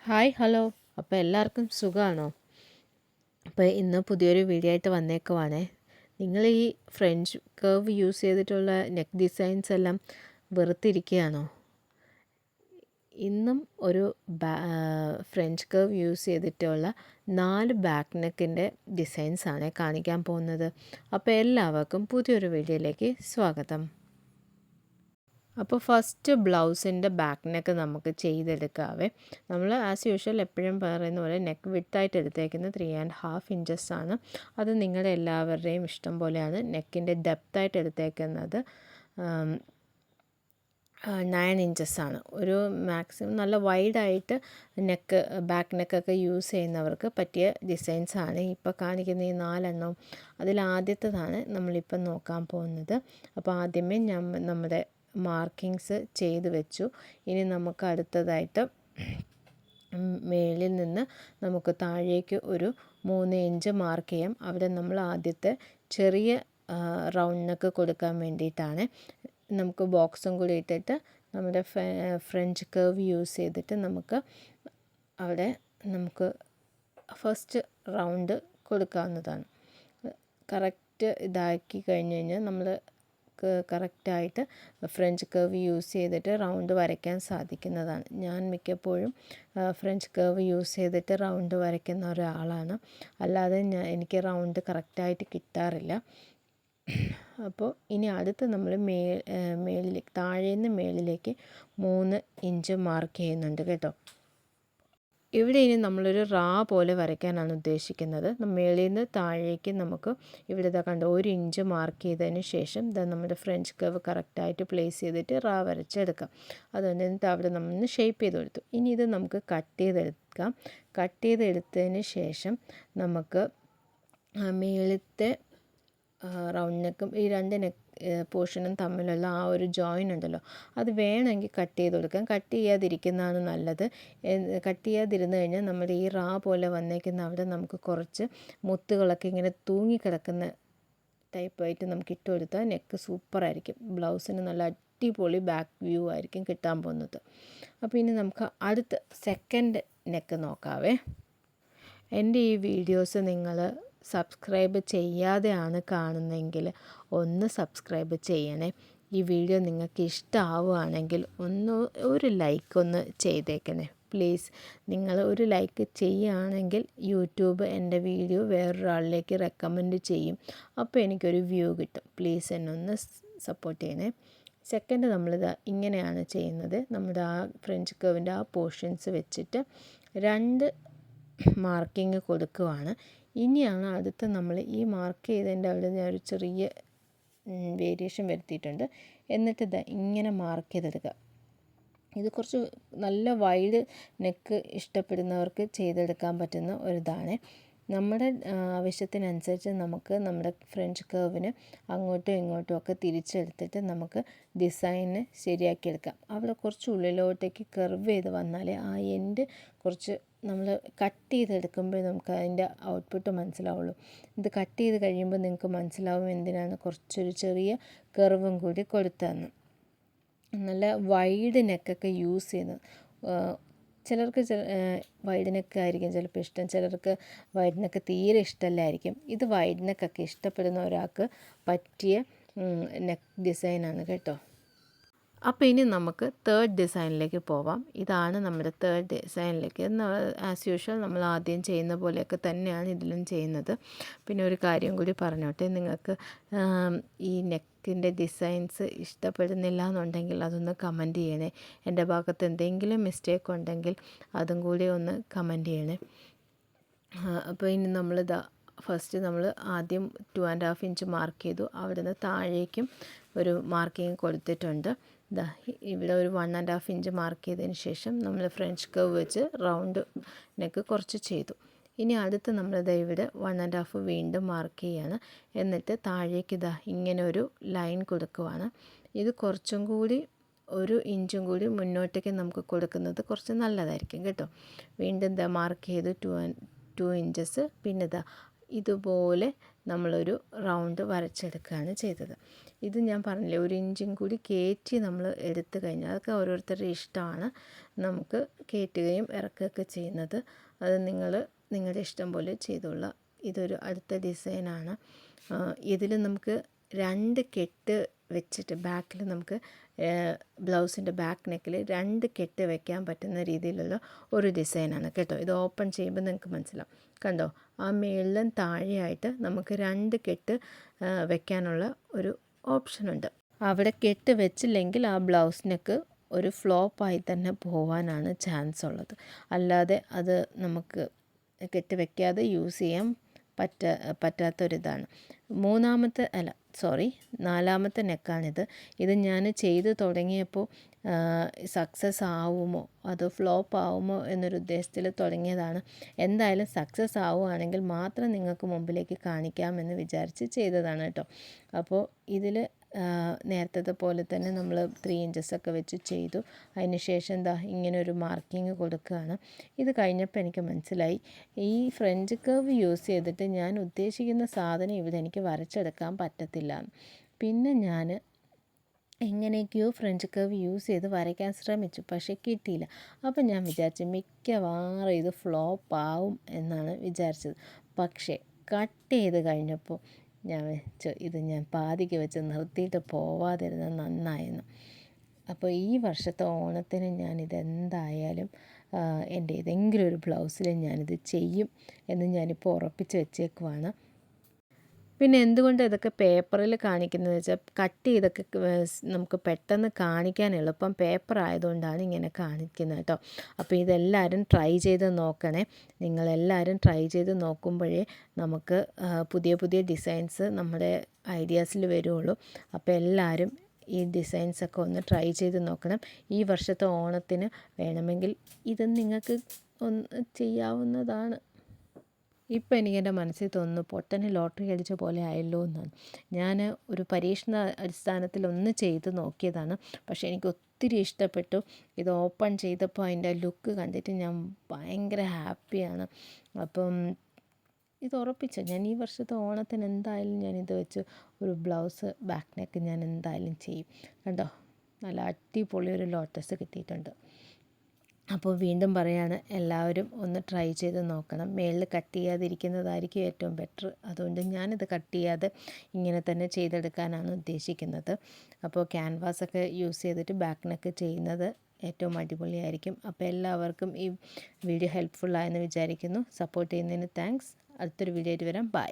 Hi hello. അപ്പോൾ എല്ലാവർക്കും സുഖമാണോ? അപ്പോൾ ഇന്ന് പുതിയൊരു വീഡിയോ ആയിട്ട് വന്നേക്കുവാണേ. നിങ്ങൾ ഈ ഫ്രഞ്ച് കർവ് യൂസ് ചെയ്തിട്ടുള്ള നെക്ക് ഡിസൈൻസ് എല്ലാം വെറുത്തിരിക്കുകയാണോ? ഇന്നും ഒരു ഫ്രഞ്ച് കർവ് യൂസ് ചെയ്തിട്ടുള്ള 4 ബാക്ക് നെക്കിൻ്റെ ഡിസൈൻസാണ് കാണിക്കാൻ പോകുന്നത്. അപ്പോൾ എല്ലാവർക്കും പുതിയൊരു വീഡിയോയിലേക്ക് സ്വാഗതം. അപ്പോൾ ഫസ്റ്റ് ബ്ലൗസിൻ്റെ ബാക്ക് നെക്ക് നമുക്ക് ചെയ്തെടുക്കാവേ. നമ്മൾ ആസ് യൂഷ്വൽ എപ്പോഴും പറയുന്ന പോലെ നെക്ക് വിഡ്ത്തായിട്ട് എടുത്തേക്കുന്നത് 3.5 ഇഞ്ചസ് ആണ്. അത് നിങ്ങളുടെ എല്ലാവരുടെയും ഇഷ്ടം പോലെയാണ്. നെക്കിൻ്റെ ഡെപ്തായിട്ട് എടുത്തേക്കുന്നത് 9 ഇഞ്ചസ് ആണ്. ഒരു മാക്സിമം നല്ല വൈഡായിട്ട് ബാക്ക് നെക്കൊക്കെ യൂസ് ചെയ്യുന്നവർക്ക് പറ്റിയ ഡിസൈൻസാണ് ഇപ്പോൾ കാണിക്കുന്ന ഈ 4 എണ്ണവും. അതിലാദ്യത്തേതാണ് നമ്മളിപ്പം നോക്കാൻ പോകുന്നത്. അപ്പോൾ ആദ്യമേ നമ്മുടെ മാർക്കിങ്സ് ചെയ്ത് വെച്ചു. ഇനി നമുക്ക് അടുത്തതായിട്ട് മേളിൽ നിന്ന് നമുക്ക് താഴേക്ക് ഒരു 3 ഇഞ്ച് മാർക്ക് ചെയ്യാം. അവിടെ നമ്മൾ ആദ്യത്തെ ചെറിയ റൗണ്ട് നെക്ക് കൊടുക്കാൻ വേണ്ടിയിട്ടാണ്. നമുക്ക് ബോക്സും കൂടി ഇട്ടിട്ട് നമ്മുടെ ഫ്രഞ്ച് കർവ് യൂസ് ചെയ്തിട്ട് നമുക്ക് അവിടെ നമുക്ക് ഫസ്റ്റ് റൗണ്ട് കൊടുക്കാവുന്നതാണ്. കറക്റ്റ് ഇതാക്കി കഴിഞ്ഞ് കഴിഞ്ഞാൽ നമ്മൾ കറക്റ്റായിട്ട് ഫ്രഞ്ച് കർവ് യൂസ് ചെയ്തിട്ട് റൗണ്ട് വരയ്ക്കാൻ സാധിക്കുന്നതാണ്. ഞാൻ മിക്കപ്പോഴും ഫ്രഞ്ച് കർവ് യൂസ് ചെയ്തിട്ട് റൗണ്ട് വരയ്ക്കുന്ന ഒരാളാണ്. അല്ലാതെ എനിക്ക് റൗണ്ട് കറക്റ്റായിട്ട് കിട്ടാറില്ല. അപ്പോൾ ഇനി അടുത്ത് നമ്മൾ മേളിലേക്ക് താഴേന്ന് മേളിലേക്ക് 3 ഇഞ്ച് മാർക്ക് ചെയ്യുന്നുണ്ട് കേട്ടോ. ഇവിടെ ഇനി നമ്മളൊരു പോലെ വരയ്ക്കാനാണ് ഉദ്ദേശിക്കുന്നത്. മേളിൽ നിന്ന് താഴേക്ക് നമുക്ക് ഇവിടെ ഇതാ കണ്ടോ 1 ഇഞ്ച് മാർക്ക് ചെയ്തതിന് ശേഷം നമ്മുടെ ഫ്രഞ്ച് കർവ് കറക്റ്റായിട്ട് പ്ലേസ് ചെയ്തിട്ട് വരച്ചെടുക്കാം. അതുകൊണ്ട് എന്നിട്ട് അവിടെ നമ്മൾ ഷേപ്പ് ചെയ്ത് കൊടുത്തു. ഇനി ഇത് നമുക്ക് കട്ട് ചെയ്തെടുക്കാം. കട്ട് ചെയ്തെടുത്തതിന് ശേഷം നമുക്ക് മേളത്തെ റൗണ്ട് നെക്കും ഈ 2 നെക്ക് പോർഷനും തമ്മിലുള്ള ആ ഒരു ജോയിൻ ഉണ്ടല്ലോ, അത് വേണമെങ്കിൽ കട്ട് ചെയ്ത് കൊടുക്കാം. കട്ട് ചെയ്യാതിരിക്കുന്നതാണ് നല്ലത്. കട്ട് ചെയ്യാതിരുന്ന് കഴിഞ്ഞാൽ നമ്മുടെ ഈ പോലെ വന്നേക്കുന്ന അവിടെ നമുക്ക് കുറച്ച് മുത്തുകളൊക്കെ ഇങ്ങനെ തൂങ്ങിക്കിടക്കുന്ന ടൈപ്പായിട്ട് നമുക്ക് ഇട്ട് കൊടുത്താൽ നെക്ക് സൂപ്പറായിരിക്കും. ബ്ലൗസിന് നല്ല അടിപൊളി ബാക്ക് വ്യൂ ആയിരിക്കും കിട്ടാൻ പോകുന്നത്. അപ്പോൾ ഇനി നമുക്ക് അടുത്ത സെക്കൻഡ് നെക്ക് നോക്കാവേ. എൻ്റെ ഈ വീഡിയോസ് നിങ്ങൾ സബ്സ്ക്രൈബ് ചെയ്യാതെയാണ് കാണുന്നതെങ്കിൽ ഒന്ന് സബ്സ്ക്രൈബ് ചെയ്യണേ. ഈ വീഡിയോ നിങ്ങൾക്ക് ഇഷ്ടമാവുകയാണെങ്കിൽ ഒരു ലൈക്ക് ഒന്ന് ചെയ്തേക്കണേ പ്ലീസ്. നിങ്ങൾ ഒരു ലൈക്ക് ചെയ്യുകയാണെങ്കിൽ യൂട്യൂബ് എൻ്റെ വീഡിയോ വേറൊരാളിലേക്ക് റെക്കമെൻഡ് ചെയ്യും. അപ്പോൾ എനിക്കൊരു വ്യൂ കിട്ടും. പ്ലീസ് എന്നെ ഒന്ന് സപ്പോർട്ട് ചെയ്യണേ. സെക്കൻഡ് നമ്മളിത് ഇങ്ങനെയാണ് ചെയ്യുന്നത്. നമ്മുടെ ആ ഫ്രഞ്ച് കർവിൻ്റെ ആ പോർഷൻസ് വെച്ചിട്ട് 2 മാർക്കിങ് കൊടുക്കുവാണ്. ഇനിയാണ് അടുത്ത നമ്മൾ ഈ മാർക്ക് ചെയ്തതിൻ്റെ അവിടെ ഞാൻ ഒരു ചെറിയ വേരിയേഷൻ വരുത്തിയിട്ടുണ്ട്. എന്നിട്ട് ഇങ്ങനെ മാർക്ക് ചെയ്തെടുക്കുക. ഇത് കുറച്ച് നല്ല വൈഡ് നെക്ക് ഇഷ്ടപ്പെടുന്നവർക്ക് ചെയ്തെടുക്കാൻ പറ്റുന്ന ഒരിതാണ്. നമ്മുടെ ആവശ്യത്തിനനുസരിച്ച് നമുക്ക് നമ്മുടെ ഫ്രഞ്ച് കർവിന് അങ്ങോട്ടും ഇങ്ങോട്ടും ഒക്കെ തിരിച്ചെടുത്തിട്ട് നമുക്ക് ഡിസൈന് ശരിയാക്കിയെടുക്കാം. അവിടെ കുറച്ച് ഉള്ളിലോട്ടേക്ക് കർവ് ചെയ്ത് വന്നാൽ ആ എൻഡ് കുറച്ച് നമ്മൾ കട്ട് ചെയ്തെടുക്കുമ്പോൾ നമുക്ക് അതിൻ്റെ ഔട്ട്പുട്ട് മനസ്സിലാവുള്ളൂ. ഇത് കട്ട് ചെയ്ത് കഴിയുമ്പോൾ നിങ്ങൾക്ക് മനസ്സിലാവും എന്തിനാണ് കുറച്ചൊരു ചെറിയ കർവും കൂടി കൊടുത്തതെന്ന്. നല്ല വൈഡ് നെക്കൊക്കെ യൂസ് ചെയ്യുന്നത് ചിലർക്ക് വൈഡ് നെക്ക് ആയിരിക്കും ചിലപ്പോൾ ഇഷ്ടം. ചിലർക്ക് വൈഡ് നെക്ക് തീരെ ഇഷ്ടമല്ലായിരിക്കും. ഇത് വൈഡ് നെക്കൊക്കെ ഇഷ്ടപ്പെടുന്ന ഒരാൾക്ക് പറ്റിയ നെക്ക് ഡിസൈനാണ് കേട്ടോ. അപ്പോൾ ഇനി നമുക്ക് തേർഡ് ഡിസൈനിലേക്ക് പോവാം. ഇതാണ് നമ്മുടെ തേർഡ് ഡിസൈനിലേക്ക്. ആസ് യൂഷ്വൽ നമ്മൾ ആദ്യം ചെയ്യുന്ന പോലെയൊക്കെ തന്നെയാണ് ഇതിലും ചെയ്യുന്നത്. പിന്നെ ഒരു കാര്യം കൂടി പറഞ്ഞോട്ടെ, നിങ്ങൾക്ക് ഈ നെക്കിൻ്റെ ഡിസൈൻസ് ഇഷ്ടപ്പെടുന്നില്ല എന്നുണ്ടെങ്കിൽ അതൊന്ന് കമൻറ്റ് ചെയ്യണേ. എൻ്റെ ഭാഗത്ത് എന്തെങ്കിലും മിസ്റ്റേക്ക് ഉണ്ടെങ്കിൽ അതും കൂടി ഒന്ന് കമൻറ്റ് ചെയ്യണേ. അപ്പോൾ ഇനി ഫസ്റ്റ് നമ്മൾ ആദ്യം 2.5 ഇഞ്ച് മാർക്ക് ചെയ്തു. അവിടെ നിന്ന് താഴേക്കും ഒരു മാർക്കിങ് കൊടുത്തിട്ടുണ്ട്. ഇവിടെ ഒരു 1.5 ഇഞ്ച് മാർക്ക് ചെയ്തതിന് ശേഷം നമ്മൾ ഫ്രഞ്ച് കർവ് വെച്ച് റൗണ്ട് നെക്ക് കുറച്ച് ചെയ്തു. ഇനി അടുത്ത് നമ്മൾ ഇവിടെ 1.5 വീണ്ടും മാർക്ക് ചെയ്യാണ്. എന്നിട്ട് താഴേക്ക് ഇങ്ങനെ ഒരു ലൈൻ കൊടുക്കുവാണ്. ഇത് കുറച്ചും കൂടി 1 ഇഞ്ചും കൂടി മുന്നോട്ടേക്ക് നമുക്ക് കൊടുക്കുന്നത് കുറച്ച് നല്ലതായിരിക്കും കേട്ടോ. വീണ്ടും മാർക്ക് ചെയ്തു 2 ഇഞ്ചസ്. പിന്നെ ഇതുപോലെ നമ്മളൊരു റൗണ്ട് വരച്ചെടുക്കുകയാണ് ചെയ്തത്. ഇത് ഞാൻ പറഞ്ഞില്ലേ 1 ഇഞ്ചും കൂടി കയറ്റി നമ്മൾ എടുത്തു കഴിഞ്ഞാൽ അതൊക്കെ ഓരോരുത്തരുടെ ഇഷ്ടമാണ്. നമുക്ക് കയറ്റുകയും ഇറക്കുകയൊക്കെ ചെയ്യുന്നത്. അത് നിങ്ങളുടെ ഇഷ്ടം പോലെ ചെയ്തോളാം. ഇതൊരു അടുത്ത ഡിസൈനാണ്. ഇതിൽ നമുക്ക് 2 കെട്ട് വെച്ചിട്ട് ബാക്കിൽ നമുക്ക് ബ്ലൗസിൻ്റെ ബാക്ക് നെക്കിൽ 2 കെട്ട് വെക്കാൻ പറ്റുന്ന രീതിയിലുള്ള ഒരു ഡിസൈനാണ് കേട്ടോ. ഇത് ഓപ്പൺ ചെയ്യുമ്പോൾ നിങ്ങൾക്ക് മനസ്സിലാവും. കണ്ടോ, ആ മേളിലും താഴെയായിട്ട് നമുക്ക് 2 കെട്ട് വെക്കാനുള്ള ഒരു ഓപ്ഷനുണ്ട്. അവിടെ കെട്ട് വെച്ചില്ലെങ്കിൽ ആ ബ്ലൗസ് നെക്ക് ഒരു ഫ്ലോപ്പായി തന്നെ പോവാനാണ് ചാൻസ് ഉള്ളത്. അല്ലാതെ അത് നമുക്ക് കെട്ട് വെക്കാതെ യൂസ് ചെയ്യാൻ പറ്റാത്തൊരിതാണ്. നാലാമത്തെ നെക്കാണിത്. ഇത് ഞാൻ ചെയ്ത് തുടങ്ങിയപ്പോൾ സക്സസ് ആവുമോ അതോ ഫ്ലോപ്പ് ആവുമോ എന്നൊരു ഉദ്ദേശത്തിൽ തുടങ്ങിയതാണ്. എന്തായാലും സക്സസ് ആവുകയാണെങ്കിൽ മാത്രം നിങ്ങൾക്ക് മുമ്പിലേക്ക് കാണിക്കാമെന്ന് വിചാരിച്ച് ചെയ്തതാണ് കേട്ടോ. അപ്പോൾ ഇതിൽ നേരത്തെ പോലെ തന്നെ നമ്മൾ 3 ഇഞ്ചസൊക്കെ വെച്ച് ചെയ്തു. അതിന് ശേഷം ഇങ്ങനെ ഒരു മാർക്കിങ് കൊടുക്കുകയാണ്. ഇത് കഴിഞ്ഞപ്പോൾ എനിക്ക് മനസ്സിലായി ഈ ഫ്രഞ്ച് കർവ് യൂസ് ചെയ്തിട്ട് ഞാൻ ഉദ്ദേശിക്കുന്ന സാധനം ഇവിടെ എനിക്ക് വരച്ചെടുക്കാൻ പറ്റത്തില്ല. പിന്നെ ഞാൻ എങ്ങനെയൊക്കെയോ ഫ്രഞ്ച് കർവ് യൂസ് ചെയ്ത് വരയ്ക്കാൻ ശ്രമിച്ചു, പക്ഷേ കിട്ടിയില്ല. അപ്പം ഞാൻ വിചാരിച്ചു മിക്കവാറും ഇത് ഫ്ലോപ്പ് ആവും എന്നാണ് വിചാരിച്ചത്. പക്ഷേ കട്ട് ചെയ്ത് കഴിഞ്ഞപ്പോൾ ഞാൻ വെച്ചു ഇത് ഞാൻ പാതിക്ക് വെച്ച് നിർത്തിയിട്ട് പോവാതിരുന്നത് നന്നായിരുന്നു. അപ്പോൾ ഈ വർഷത്തെ ഓണത്തിന് ഞാനിതെന്തായാലും എൻ്റെ ഏതെങ്കിലും ഒരു ബ്ലൗസിൽ ഞാനിത് ചെയ്യും എന്ന് ഞാനിപ്പോൾ ഉറപ്പിച്ച് വെച്ചേക്കുവാണ്. പിന്നെ എന്തുകൊണ്ട് ഇതൊക്കെ പേപ്പറിൽ കാണിക്കുന്നത് വെച്ചാൽ കട്ട് ചെയ്തൊക്കെ നമുക്ക് പെട്ടെന്ന് കാണിക്കാൻ എളുപ്പം പേപ്പർ ആയതുകൊണ്ടാണ് ഇങ്ങനെ കാണിക്കുന്നത് കേട്ടോ. അപ്പോൾ ഇതെല്ലാവരും ട്രൈ ചെയ്ത് നോക്കണേ. നിങ്ങളെല്ലാവരും ട്രൈ ചെയ്ത് നോക്കുമ്പോഴേ നമുക്ക് പുതിയ പുതിയ ഡിസൈൻസ് നമ്മുടെ ഐഡിയാസിൽ വരുള്ളൂ. അപ്പോൾ എല്ലാവരും ഈ ഡിസൈൻസൊക്കെ ഒന്ന് ട്രൈ ചെയ്ത് നോക്കണം. ഈ വർഷത്തെ ഓണത്തിന് വേണമെങ്കിൽ ഇത് നിങ്ങൾക്ക് ഒന്ന് ചെയ്യാവുന്നതാണ്. ഇപ്പം എനിക്കെൻ്റെ മനസ്സിൽ തോന്നുന്നു പൊട്ടന് ലോട്ടറി അടിച്ച പോലെ ആയല്ലോ എന്നാണ്. ഞാൻ ഒരു പരീക്ഷണ അടിസ്ഥാനത്തിൽ ഒന്ന് ചെയ്ത് നോക്കിയതാണ്. പക്ഷേ എനിക്ക് ഒത്തിരി ഇഷ്ടപ്പെട്ടു. ഇത് ഓപ്പൺ ചെയ്തപ്പോൾ അതിൻ്റെ ലുക്ക് കണ്ടിട്ട് ഞാൻ ഭയങ്കര ഹാപ്പിയാണ്. അപ്പം ഇത് ഉറപ്പിച്ചു ഞാൻ ഈ വർഷത്തെ ഓണത്തിന് എന്തായാലും ഞാനിത് വെച്ച് ഒരു ബ്ലൗസ് ബാക്ക് നെക്ക് ഞാൻ എന്തായാലും ചെയ്യും. കണ്ടോ, നല്ല അടിപൊളി ഒരു ലോട്ടസ് കിട്ടിയിട്ടുണ്ട്. അപ്പോൾ വീണ്ടും പറയാണ്, എല്ലാവരും ഒന്ന് ട്രൈ ചെയ്ത് നോക്കണം. മേളിൽ കട്ട് ചെയ്യാതിരിക്കുന്നതായിരിക്കും ഏറ്റവും ബെറ്റർ. അതുകൊണ്ട് ഞാനിത് കട്ട് ചെയ്യാതെ ഇങ്ങനെ തന്നെ ചെയ്തെടുക്കാനാണ് ഉദ്ദേശിക്കുന്നത്. അപ്പോൾ ക്യാൻവാസൊക്കെ യൂസ് ചെയ്തിട്ട് ബാക്ക് നെക്ക് ചെയ്യുന്നത് ഏറ്റവും അടിപൊളിയായിരിക്കും. അപ്പോൾ എല്ലാവർക്കും ഈ വീഡിയോ ഹെൽപ്ഫുള്ളായെന്ന് വിചാരിക്കുന്നു. സപ്പോർട്ട് ചെയ്യുന്നതിന് താങ്ക്സ്. അടുത്തൊരു വീഡിയോ ആയിട്ട് വരാം. ബൈ.